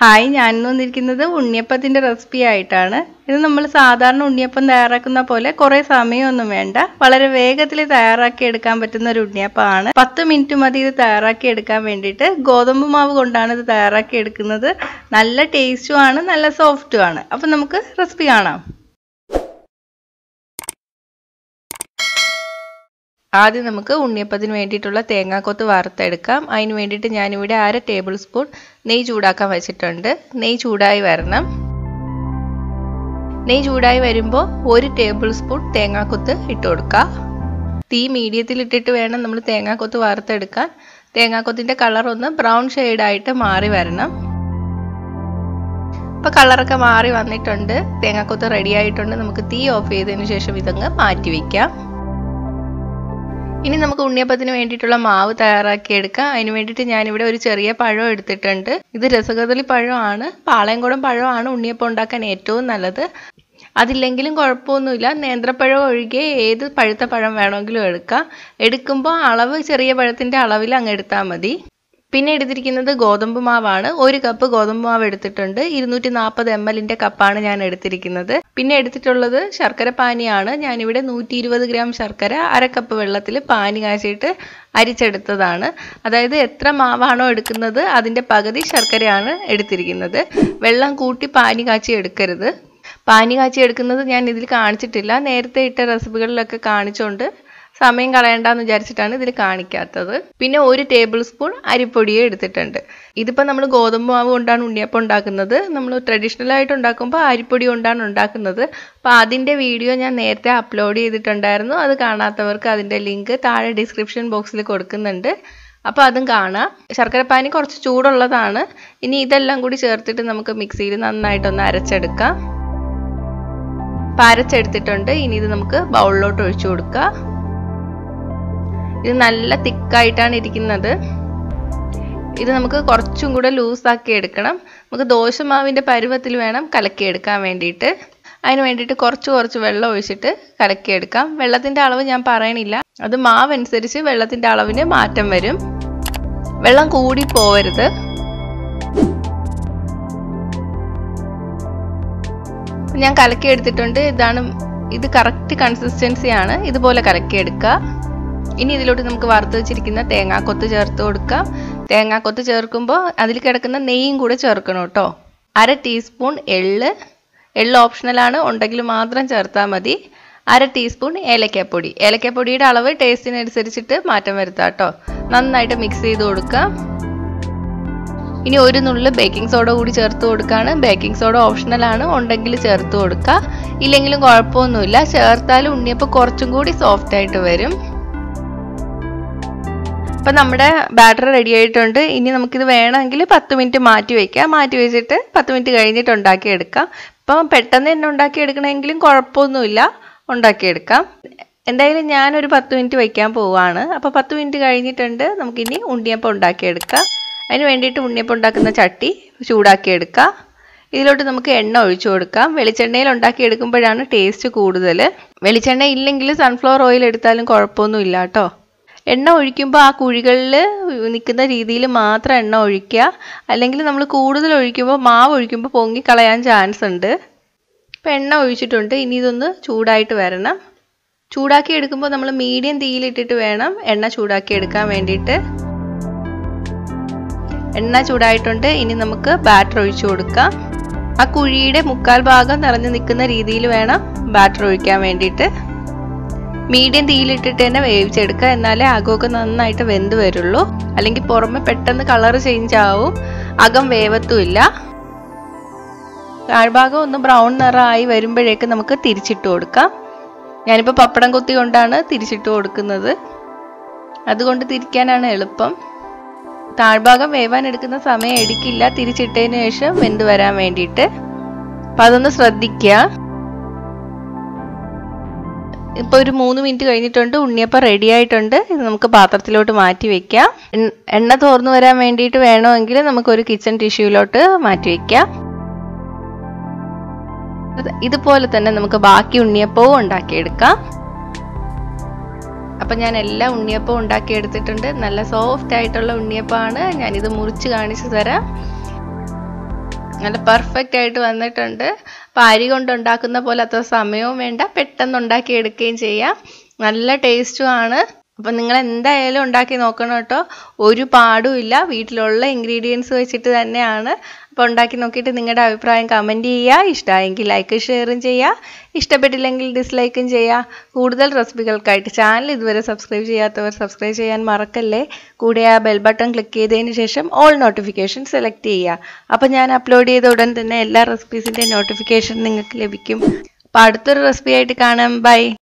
Hi, ഞാൻ വന്നിരിക്കുന്നത് ഉണ്ണിയപ്പത്തിന്റെ recipe ആയിട്ടാണ്. ഇത് നമ്മൾ സാധാരണ ഉണ്ണിയപ്പം തയ്യാറാക്കുന്ന പോലെ കുറേ സമയമൊന്നും വേണ്ട. വളരെ വേഗത്തിൽ തയ്യാറാക്കി എടുക്കാൻ പറ്റുന്ന ഒരു ഉണ്ണിയപ്പമാണ്. 10 മിനിറ്റ് മതി ഇത് തയ്യാറാക്കി എടുക്കാൻ വേണ്ടിയിട്ട്. ഗോതമ്പ് മാവ് കൊണ്ടാണ് ഇത് തയ്യാറാക്കി എടുക്കുന്നത്. നല്ല ടേസ്റ്റും ആണ്, നല്ല സോഫ്റ്റും ആണ്. അപ്പം നമുക്ക് റെസിപ്പി കാണാം. ആദ്യം നമുക്ക് ഉണ്ണിയപ്പത്തിന് വേണ്ടിയിട്ടുള്ള തേങ്ങാക്കൊത്ത് വറുത്തെടുക്കാം. അതിന് വേണ്ടിയിട്ട് ഞാനിവിടെ 1/2 ടേബിൾ സ്പൂൺ നെയ്യ് ചൂടാക്കാൻ വെച്ചിട്ടുണ്ട്. നെയ്യ് ചൂടായി വരണം. നെയ്യ് ചൂടായി വരുമ്പോൾ 1 ടേബിൾ സ്പൂൺ തേങ്ങാക്കൊത്ത് ഇട്ട് കൊടുക്കുക. തീ മീഡിയത്തിൽ ഇട്ടിട്ട് വേണം നമ്മൾ തേങ്ങാക്കൊത്ത് വറുത്തെടുക്കാൻ. തേങ്ങാക്കൊത്തിൻ്റെ കളർ ഒന്ന് ബ്രൗൺ ഷെയ്ഡായിട്ട് മാറി വരണം. ഇപ്പോൾ കളറൊക്കെ മാറി വന്നിട്ടുണ്ട്. തേങ്ങാക്കൊത്ത് റെഡി ആയിട്ടുണ്ട്. നമുക്ക് തീ ഓഫ് ചെയ്തതിന് ശേഷം ഇതങ്ങ് മാറ്റി വയ്ക്കാം. ഇനി നമുക്ക് ഉണ്ണിയപ്പത്തിന് വേണ്ടിയിട്ടുള്ള മാവ് തയ്യാറാക്കി എടുക്കാം. അതിന് വേണ്ടിയിട്ട് ഞാനിവിടെ ഒരു ചെറിയ പഴം എടുത്തിട്ടുണ്ട്. ഇത് രസകദളി പഴമാണ്, പാളയംകുടം പഴമാണ് ഉണ്ണിയപ്പം ഉണ്ടാക്കാൻ ഏറ്റവും നല്ലത്. അതില്ലെങ്കിലും കുഴപ്പമൊന്നുമില്ല. നേന്ത്രപ്പഴം ഒഴികെ ഏത് പഴുത്ത പഴം വേണമെങ്കിലും എടുക്കാം. എടുക്കുമ്പോൾ അളവ് ചെറിയ പഴത്തിൻ്റെ അളവിൽ അങ്ങ് എടുത്താൽ മതി. പിന്നെ എടുത്തിരിക്കുന്നത് ഗോതമ്പ് മാവാണ്. 1 കപ്പ് ഗോതമ്പ് മാവ് എടുത്തിട്ടുണ്ട്. 240 ml കപ്പാണ് ഞാൻ എടുത്തിരിക്കുന്നത്. പിന്നെ എടുത്തിട്ടുള്ളത് ശർക്കര പാനിയാണ്. ഞാനിവിടെ 120 ഗ്രാം ശർക്കര 1/2 കപ്പ് വെള്ളത്തിൽ പാനി കാച്ചിയിട്ട് അരിച്ചെടുത്തതാണ്. അതായത് എത്ര മാവാണോ എടുക്കുന്നത് അതിൻ്റെ പകുതി ശർക്കരയാണ് എടുത്തിരിക്കുന്നത്. വെള്ളം കൂട്ടി പാനി കാച്ചി എടുക്കരുത്. പാനി കാച്ചി എടുക്കുന്നത് ഞാൻ ഇതിൽ കാണിച്ചിട്ടില്ല. നേരത്തെ ഇട്ട റെസിപ്പികളിലൊക്കെ കാണിച്ചുകൊണ്ട് സമയം കളയണ്ടെന്ന് വിചാരിച്ചിട്ടാണ് ഇതിൽ കാണിക്കാത്തത്. പിന്നെ 1 ടേബിൾ സ്പൂൺ അരിപ്പൊടിയെ എടുത്തിട്ടുണ്ട്. ഇതിപ്പോൾ നമ്മൾ ഗോതമ്പ് മാവ് കൊണ്ടാണ് ഉണ്ണിയപ്പം ഉണ്ടാക്കുന്നത്. നമ്മൾ ട്രഡീഷണൽ ആയിട്ട് ഉണ്ടാക്കുമ്പോൾ അരിപ്പൊടി കൊണ്ടാണ് ഉണ്ടാക്കുന്നത്. അപ്പോൾ അതിൻ്റെ വീഡിയോ ഞാൻ നേരത്തെ അപ്ലോഡ് ചെയ്തിട്ടുണ്ടായിരുന്നു. അത് കാണാത്തവർക്ക് അതിൻ്റെ ലിങ്ക് താഴെ ഡിസ്ക്രിപ്ഷൻ ബോക്സിൽ കൊടുക്കുന്നുണ്ട്. അപ്പോൾ അതും കാണാം. ശർക്കരപ്പാനി കുറച്ച് ചൂടുള്ളതാണ്. ഇനി ഇതെല്ലാം കൂടി ചേർത്തിട്ട് നമുക്ക് മിക്സിയിൽ നന്നായിട്ടൊന്ന് അരച്ചെടുക്കാം. അപ്പോൾ അരച്ചെടുത്തിട്ടുണ്ട്. ഇനി ഇത് നമുക്ക് ബൗളിലോട്ട് ഒഴിച്ചു കൊടുക്കാം. ഇത് നല്ല തിക്കായിട്ടാണ് ഇരിക്കുന്നത്. ഇത് നമുക്ക് കുറച്ചും കൂടെ ലൂസാക്കി എടുക്കണം. നമുക്ക് ദോശമാവിൻ്റെ പരുവത്തിൽ വേണം കലക്കിയെടുക്കാൻ വേണ്ടിയിട്ട്. അതിന് വേണ്ടിയിട്ട് കുറച്ച് വെള്ളം ഒഴിച്ചിട്ട് കലക്കിയെടുക്കാം. വെള്ളത്തിൻ്റെ അളവ് ഞാൻ പറയണില്ല. അത് മാവനുസരിച്ച് വെള്ളത്തിൻ്റെ അളവിന് മാറ്റം വരും. വെള്ളം കൂടി പോവരുത്. ഞാൻ കലക്കിയെടുത്തിട്ടുണ്ട്. ഇത് കറക്റ്റ് കൺസിസ്റ്റൻസിയാണ്. ഇതുപോലെ കലക്കിയെടുക്കുക. ഇനി ഇതിലോട്ട് നമുക്ക് വറുത്ത് വെച്ചിരിക്കുന്ന തേങ്ങാക്കൊത്ത് ചേർത്ത് കൊടുക്കാം. തേങ്ങാക്കൊത്ത് ചേർക്കുമ്പോൾ അതിൽ കിടക്കുന്ന നെയ്യും കൂടെ ചേർക്കണം കേട്ടോ. 1/2 ടീസ്പൂൺ എള്ള് ഓപ്ഷണലാണ്, ഉണ്ടെങ്കിൽ മാത്രം ചേർത്താൽ മതി. 1/2 ടീസ്പൂൺ ഏലക്കാപ്പൊടി. ഏലക്കാപ്പൊടിയുടെ അളവ് ടേസ്റ്റിനനുസരിച്ചിട്ട് മാറ്റം വരുത്താം കേട്ടോ. നന്നായിട്ട് മിക്സ് ചെയ്ത് കൊടുക്കാം. ഇനി 1 നുള്ള് ബേക്കിംഗ് സോഡ കൂടി ചേർത്ത് കൊടുക്കുകയാണ്. ബേക്കിംഗ് സോഡ ഓപ്ഷണലാണ്, ഉണ്ടെങ്കിൽ ചേർത്ത് കൊടുക്കുക. ഇല്ലെങ്കിലും കുഴപ്പമൊന്നുമില്ല. ചേർത്താലും ഉണ്ണിയപ്പം കുറച്ചും കൂടി സോഫ്റ്റ് ആയിട്ട് വരും. അപ്പം നമ്മുടെ ബാറ്റർ റെഡി ആയിട്ടുണ്ട്. ഇനി നമുക്കിത് വേണമെങ്കിൽ 10 മിനിറ്റ് മാറ്റി വയ്ക്കാം. മാറ്റി വെച്ചിട്ട് 10 മിനിറ്റ് കഴിഞ്ഞിട്ട് ഉണ്ടാക്കിയെടുക്കാം. ഇപ്പം പെട്ടെന്ന് തന്നെ ഉണ്ടാക്കിയെടുക്കണമെങ്കിലും കുഴപ്പമൊന്നുമില്ല, ഉണ്ടാക്കിയെടുക്കാം. എന്തായാലും ഞാനൊരു 10 മിനിറ്റ് വയ്ക്കാൻ പോവുകയാണ്. അപ്പോൾ 10 മിനിറ്റ് കഴിഞ്ഞിട്ടുണ്ട്. നമുക്കിനി ഉണ്ണിയപ്പം ഉണ്ടാക്കിയെടുക്കാം. അതിന് വേണ്ടിയിട്ട് ഉണ്ണിയപ്പം ഉണ്ടാക്കുന്ന ചട്ടി ചൂടാക്കിയെടുക്കുക. ഇതിലോട്ട് നമുക്ക് എണ്ണ ഒഴിച്ചു കൊടുക്കാം. വെളിച്ചെണ്ണയിൽ ഉണ്ടാക്കിയെടുക്കുമ്പോഴാണ് ടേസ്റ്റ് കൂടുതൽ. വെളിച്ചെണ്ണ ഇല്ലെങ്കിൽ സൺഫ്ലവർ ഓയിൽ എടുത്താലും കുഴപ്പമൊന്നുമില്ല കേട്ടോ. എണ്ണ ഒഴിക്കുമ്പോൾ ആ കുഴികളിൽ നിൽക്കുന്ന രീതിയിൽ മാത്രം എണ്ണ ഒഴിക്കുക. അല്ലെങ്കിൽ നമ്മൾ കൂടുതൽ ഒഴിക്കുമ്പോൾ മാവ് ഒഴിക്കുമ്പോൾ പൊങ്ങിക്കളയാൻ ചാൻസ് ഉണ്ട്. ഇപ്പോൾ എണ്ണ ഒഴിച്ചിട്ടുണ്ട്. ഇനി ഇതൊന്ന് ചൂടായിട്ട് വരണം. ചൂടാക്കി എടുക്കുമ്പോൾ നമ്മൾ മീഡിയം തീയിലിട്ടിട്ട് വേണം എണ്ണ ചൂടാക്കി എടുക്കാൻ വേണ്ടിയിട്ട്. എണ്ണ ചൂടായിട്ടുണ്ട്. ഇനി നമുക്ക് ബാറ്റർ ഒഴിച്ചു കൊടുക്കാം. ആ കുഴിയുടെ 1/4 ഭാഗം നിറഞ്ഞു നിൽക്കുന്ന രീതിയിൽ വേണം ബാറ്റർ ഒഴിക്കാൻ വേണ്ടിയിട്ട്. മീഡിയം തീയിലിട്ടിട്ട് തന്നെ വേവിച്ചെടുക്കുക. എന്നാലേ അകമൊക്കെ നന്നായിട്ട് വെന്ത് വരുള്ളൂ. അല്ലെങ്കിൽ പുറമെ പെട്ടെന്ന് കളർ ചേഞ്ച് ആവും, അകം വേവത്തുമില്ല. താഴ്ഭാഗം ഒന്ന് ബ്രൗൺ നിറമായി വരുമ്പോഴേക്ക് നമുക്ക് തിരിച്ചിട്ട് കൊടുക്കാം. ഞാനിപ്പോൾ പപ്പടം കൊത്തി കൊണ്ടാണ് തിരിച്ചിട്ട് കൊടുക്കുന്നത്. അതുകൊണ്ട് തിരിക്കാനാണ് എളുപ്പം. താഴ്ഭാഗം വേവാൻ എടുക്കുന്ന സമയം എടുക്കില്ല, തിരിച്ചിട്ടതിന് ശേഷം വെന്ത് വരാൻ വേണ്ടിയിട്ട്. അപ്പം അതൊന്ന് ശ്രദ്ധിക്കുക. ഇപ്പോൾ ഒരു 3 മിനിറ്റ് കഴിഞ്ഞിട്ടുണ്ട്. ഉണ്ണിയപ്പം റെഡി ആയിട്ടുണ്ട്. ഇത് നമുക്ക് പാത്രത്തിലോട്ട് മാറ്റി വയ്ക്കാം. എണ്ണ തോർന്നു വരാൻ വേണ്ടിയിട്ട് വേണമെങ്കിൽ നമുക്കൊരു കിച്ചൺ ടിഷ്യൂലോട്ട് മാറ്റി വയ്ക്കാം. ഇതുപോലെ തന്നെ നമുക്ക് ബാക്കി ഉണ്ണിയപ്പവും ഉണ്ടാക്കിയെടുക്കാം. അപ്പം ഞാൻ എല്ലാ ഉണ്ണിയപ്പവും ഉണ്ടാക്കിയെടുത്തിട്ടുണ്ട്. നല്ല സോഫ്റ്റ് ആയിട്ടുള്ള ഉണ്ണിയപ്പമാണ്. ഞാനിത് മുറിച്ച് കാണിച്ചു തരാം. നല്ല പെർഫെക്റ്റ് ആയിട്ട് വന്നിട്ടുണ്ട്. അപ്പോൾ അരി കൊണ്ടുണ്ടാക്കുന്ന പോലെ അത്ര സമയവും വേണ്ട, പെട്ടെന്ന് ഉണ്ടാക്കി എടുക്കുകയും ചെയ്യാം. നല്ല ടേസ്റ്റുമാണ്. അപ്പം നിങ്ങൾ എന്തായാലും ഉണ്ടാക്കി നോക്കണം കേട്ടോ. ഒരു പാടും ഇല്ല, വീട്ടിലുള്ള ഇൻഗ്രീഡിയൻസ് വെച്ചിട്ട് തന്നെയാണ്. അപ്പോൾ ഉണ്ടാക്കി നോക്കിയിട്ട് നിങ്ങളുടെ അഭിപ്രായം കമൻറ്റ് ചെയ്യുക. ഇഷ്ടമായെങ്കിൽ ലൈക്ക് ഷെയറും ചെയ്യുക, ഇഷ്ടപ്പെട്ടില്ലെങ്കിൽ ഡിസ്ലൈക്കും ചെയ്യുക. കൂടുതൽ റെസിപ്പികൾക്കായിട്ട് ചാനൽ ഇതുവരെ സബ്സ്ക്രൈബ് ചെയ്യാത്തവർ സബ്സ്ക്രൈബ് ചെയ്യാൻ മറക്കല്ലേ. കൂടെ ആ ബെൽ ബട്ടൺ ക്ലിക്ക് ചെയ്തതിന് ശേഷം ഓൾ നോട്ടിഫിക്കേഷൻ സെലക്ട് ചെയ്യുക. അപ്പോൾ ഞാൻ അപ്ലോഡ് ചെയ്ത ഉടൻ തന്നെ എല്ലാ റെസിപ്പീസിൻ്റെ നോട്ടിഫിക്കേഷൻ നിങ്ങൾക്ക് ലഭിക്കും. അപ്പോൾ അടുത്തൊരു റെസിപ്പി ആയിട്ട് കാണാം. ബൈ.